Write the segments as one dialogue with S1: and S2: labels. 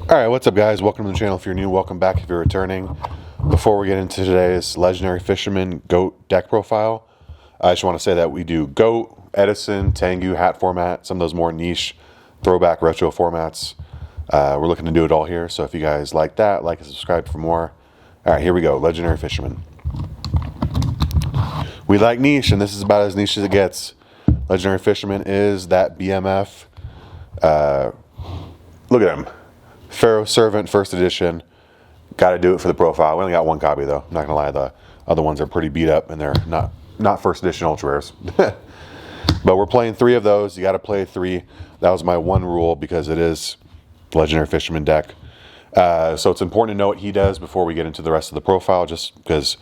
S1: Alright, what's up guys? Welcome to the channel if you're new, welcome back if you're returning. Before we get into today's Legendary Fisherman GOAT deck profile, I just want to say that we do GOAT, Edison, Tengu, hat format, some of those more niche throwback retro formats. We're looking to do it all here, so if you guys like that, like and subscribe for more. Alright, here we go, Legendary Fisherman. We like niche, and this is about as niche as it gets. Legendary Fisherman is that BMF. Look at him. Pharaoh Servant, first edition. Got to do it for the profile. We only got one copy though. I'm not gonna lie, the other ones are pretty beat up and they're not first edition ultra rares. But we're playing 3 of those. You got to play 3. That was my one rule because it is Legendary Fisherman deck. So it's important to know what he does before we get into the rest of the profile, just because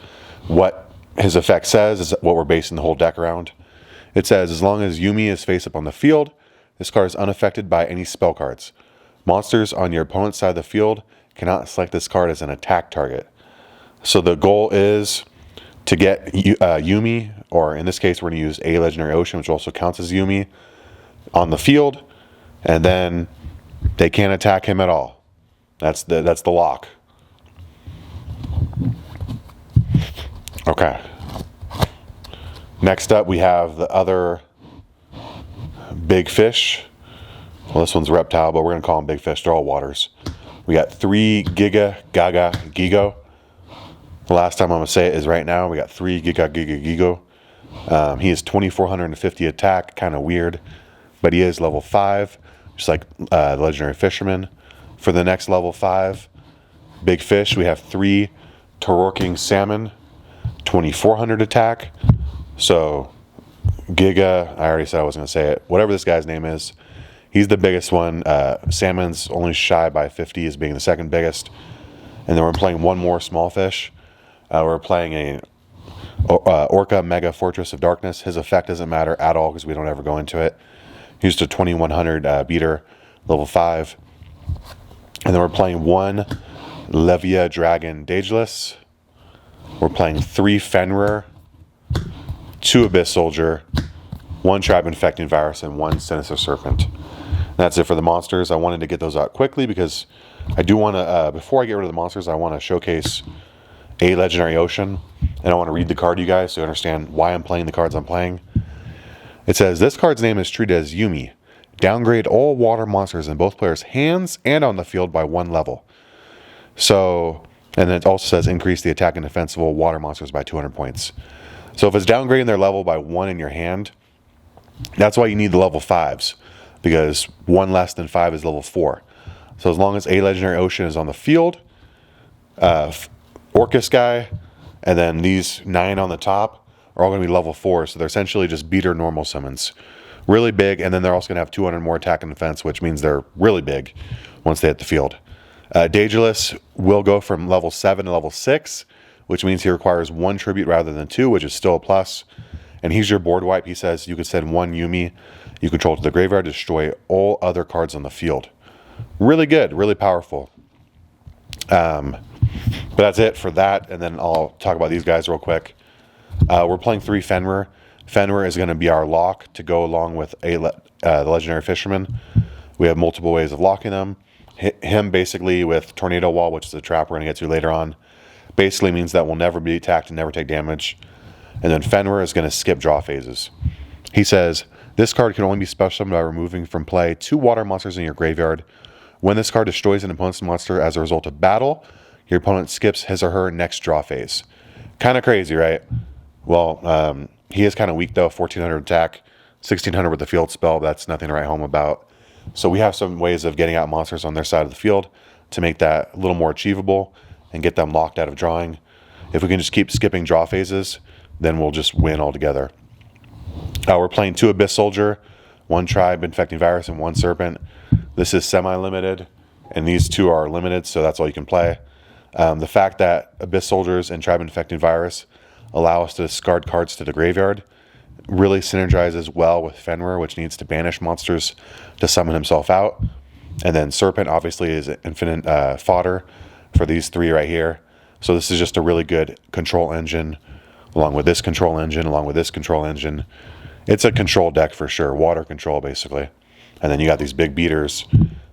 S1: what his effect says is what we're basing the whole deck around. It says, as long as Yumi is face up on the field, this card is unaffected by any spell cards. Monsters on your opponent's side of the field cannot select this card as an attack target. So the goal is to get Yumi, or in this case we're going to use a Legendary Ocean, which also counts as Yumi, on the field, and then they can't attack him at all. That's the lock. Okay. Next up we have the other big fish. Well, this one's reptile, but we're going to call them big fish. They're all waters. We got 3 Gigo. The last time I'm going to say it is right now. We got 3 Gigo. He is 2450 attack. Kind of weird, but he is level 5, just like the Legendary Fisherman. For the next level 5 big fish, we have 3 Tororking Salmon, 2400 attack. So Giga, I already said I wasn't going to say it. Whatever this guy's name is, he's the biggest one. Salmon's only shy by 50 as being the second biggest. And then we're playing one more small fish. We're playing a Orca Mega Fortress of Darkness. His effect doesn't matter at all because we don't ever go into it. He's just a 2100 beater, level 5. And then we're playing 1 Levia Dragon Daedalus. We're playing 3 Fenrir, 2 Abyss Soldier, 1 Tribe Infecting Virus, and 1 Sinister Serpent. And that's it for the monsters. I wanted to get those out quickly because I do want to, before I get rid of the monsters, I want to showcase a Legendary Ocean. And I want to read the card to you guys so you understand why I'm playing the cards I'm playing. It says, this card's name is treated as Yumi. Downgrade all water monsters in both players' hands and on the field by 1 level. So, and then it also says increase the attack and defense of all water monsters by 200 points. So if it's downgrading their level by 1 in your hand, that's why you need the level 5s, because 1 less than 5 is level 4. So as long as a Legendary Ocean is on the field, Orcus guy, and then these 9 on the top are all going to be level 4. So they're essentially just beater normal summons. Really big, and then they're also going to have 200 more attack and defense, which means they're really big once they hit the field. Daedalus will go from level 7 to level 6, which means he requires 1 tribute rather than 2, which is still a plus. And he's your board wipe. He says you could send 1 Yumi you control to the graveyard to destroy all other cards on the field. Really good, really powerful. But that's it for that, and then I'll talk about these guys real quick. We're playing 3 Fenrir. Fenrir is going to be our lock to go along with the Legendary Fisherman. We have multiple ways of locking them. Hit him basically with Tornado Wall, which is a trap we're going to get to later on. Basically means that we'll never be attacked and never take damage. And then Fenrir is going to skip draw phases. He says, this card can only be special summoned by removing from play 2 water monsters in your graveyard. When this card destroys an opponent's monster as a result of battle, your opponent skips his or her next draw phase. Kind of crazy, right? Well, he is kind of weak though, 1400 attack, 1600 with the field spell. That's nothing to write home about. So we have some ways of getting out monsters on their side of the field to make that a little more achievable and get them locked out of drawing. If we can just keep skipping draw phases, then we'll just win altogether. We're playing 2 Abyss Soldier, 1 Tribe Infecting Virus, and 1 Serpent. This is semi-limited, and these 2 are limited, so that's all you can play. The fact that Abyss Soldiers and Tribe Infecting Virus allow us to discard cards to the graveyard really synergizes well with Fenrir, which needs to banish monsters to summon himself out. And then Serpent obviously is infinite fodder for these 3 right here. So this is just a really good control engine, along with this control engine, along with this control engine. It's a control deck for sure, water control basically. And then you got these big beaters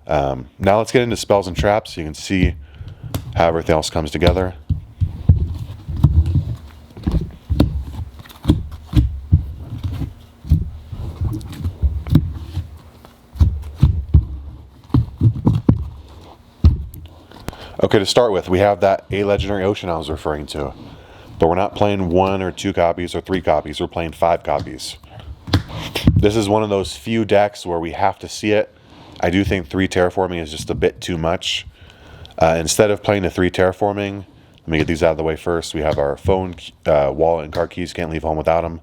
S1: Now let's get into spells and traps so you can see how everything else comes together. Okay, to start with, we have that A Legendary Ocean I was referring to. But we're not playing 1 or 2 copies or 3 copies, we're playing 5 copies. This is one of those few decks where we have to see it. I do think 3 terraforming is just a bit too much. Instead of playing the 3 terraforming, let me get these out of the way first. We have our phone, wallet, and car keys. Can't leave home without them.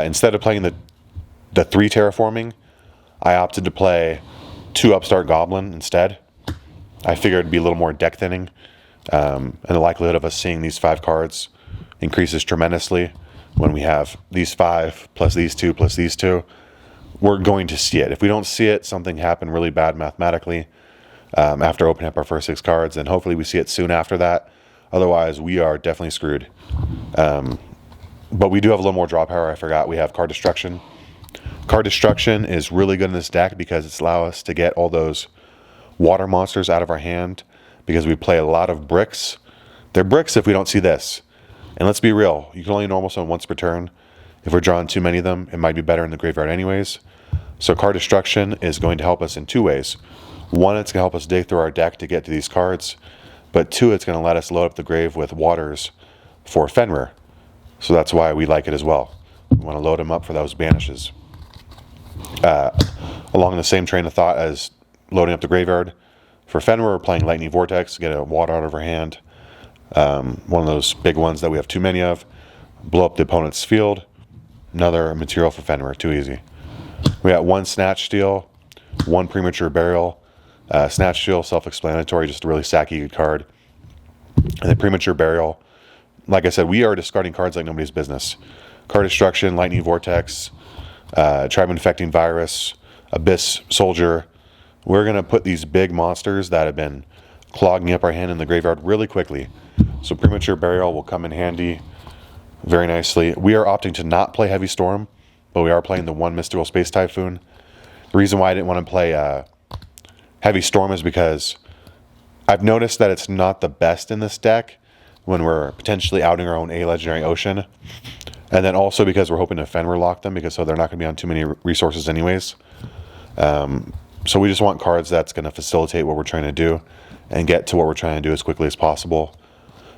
S1: Instead of playing the 3 terraforming, I opted to play 2 Upstart Goblin instead. I figured it'd be a little more deck thinning, and the likelihood of us seeing these 5 cards increases tremendously when we have these 5 plus these 2 plus these 2. We're going to see it. If we don't see it, something happened really bad mathematically after opening up our first 6 cards, and hopefully we see it soon after that. Otherwise, we are definitely screwed. But we do have a little more draw power. I forgot we have Card Destruction. Card Destruction is really good in this deck because it's allow us to get all those water monsters out of our hand, because we play a lot of bricks. They're bricks if we don't see this. And let's be real, you can only normal summon once per turn. If we're drawing too many of them, it might be better in the graveyard anyways. So Card Destruction is going to help us in 2 ways. 1, it's going to help us dig through our deck to get to these cards. But 2, it's going to let us load up the grave with waters for Fenrir. So that's why we like it as well. We want to load them up for those banishes. Along the same train of thought as loading up the graveyard, for Fenrir, we're playing Lightning Vortex to get a water out of our hand. One of those big ones that we have too many of. Blow up the opponent's field. Another material for Fenrir, too easy. We got 1 Snatch Steal, 1 Premature Burial. Snatch Steal, self-explanatory, just a really sacky good card. And then Premature Burial, like I said, we are discarding cards like nobody's business. Card Destruction, Lightning Vortex, Tribe Infecting Virus, Abyss Soldier. We're going to put these big monsters that have been clogging up our hand in the graveyard really quickly. So Premature Burial will come in handy very nicely. We are opting to not play Heavy Storm, but we are playing the 1 Mystical Space Typhoon. The reason why I didn't want to play Heavy Storm is because I've noticed that it's not the best in this deck when we're potentially outing our own A Legendary Ocean. And then also because we're hoping to Fenrir lock them, because so they're not going to be on too many resources anyways. So we just want cards that's going to facilitate what we're trying to do and get to what we're trying to do as quickly as possible.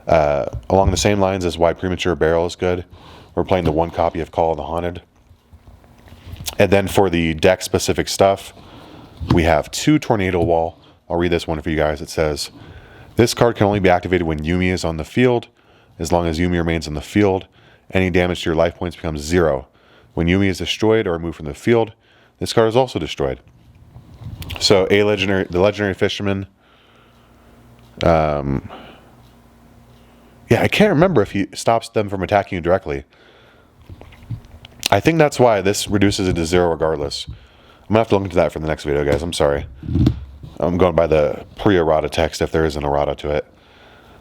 S1: Along the same lines as why Premature Burial is good, we're playing the 1 copy of Call of the Haunted. And then for the deck-specific stuff, we have 2 Tornado Wall. I'll read this one for you guys. It says, this card can only be activated when Yumi is on the field. As long as Yumi remains on the field, any damage to your life points becomes 0. When Yumi is destroyed or removed from the field, this card is also destroyed. So the Legendary Fisherman, yeah, I can't remember if he stops them from attacking you directly. I think that's why this reduces it to 0 regardless. I'm going to have to look into that for the next video, guys. I'm sorry. I'm going by the pre-errata text if there is an errata to it.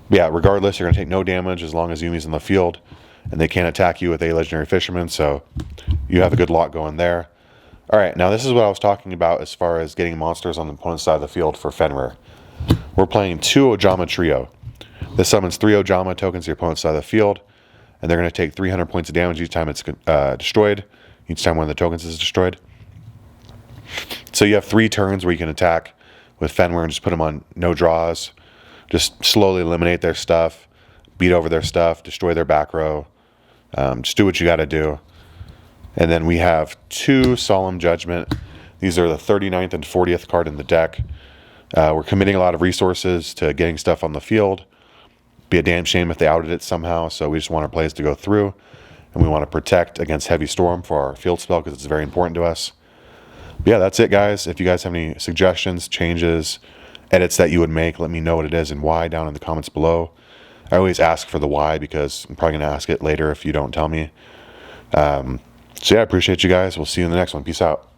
S1: But yeah, regardless, you're going to take no damage as long as Yumi's in the field, and they can't attack you with a Legendary Fisherman, so you have a good lot going there. Alright, now this is what I was talking about as far as getting monsters on the opponent's side of the field for Fenrir. We're playing 2 Ojama Trio. This summons 3 Ojama tokens to your opponent's side of the field, and they're going to take 300 points of damage each time it's destroyed, each time one of the tokens is destroyed. So you have 3 turns where you can attack with Fenrir and just put them on no draws. Just slowly eliminate their stuff, beat over their stuff, destroy their back row. Just do what you got to do. And then we have 2 Solemn Judgment. These are the 39th and 40th card in the deck. We're committing a lot of resources to getting stuff on the field. Be a damn shame if they outed it somehow, so we just want our plays to go through. And we want to protect against Heavy Storm for our field spell because it's very important to us. But yeah, that's it, guys. If you guys have any suggestions, changes, edits that you would make, let me know what it is and why down in the comments below. I always ask for the why because I'm probably going to ask it later if you don't tell me. So yeah, I appreciate you guys. We'll see you in the next one. Peace out.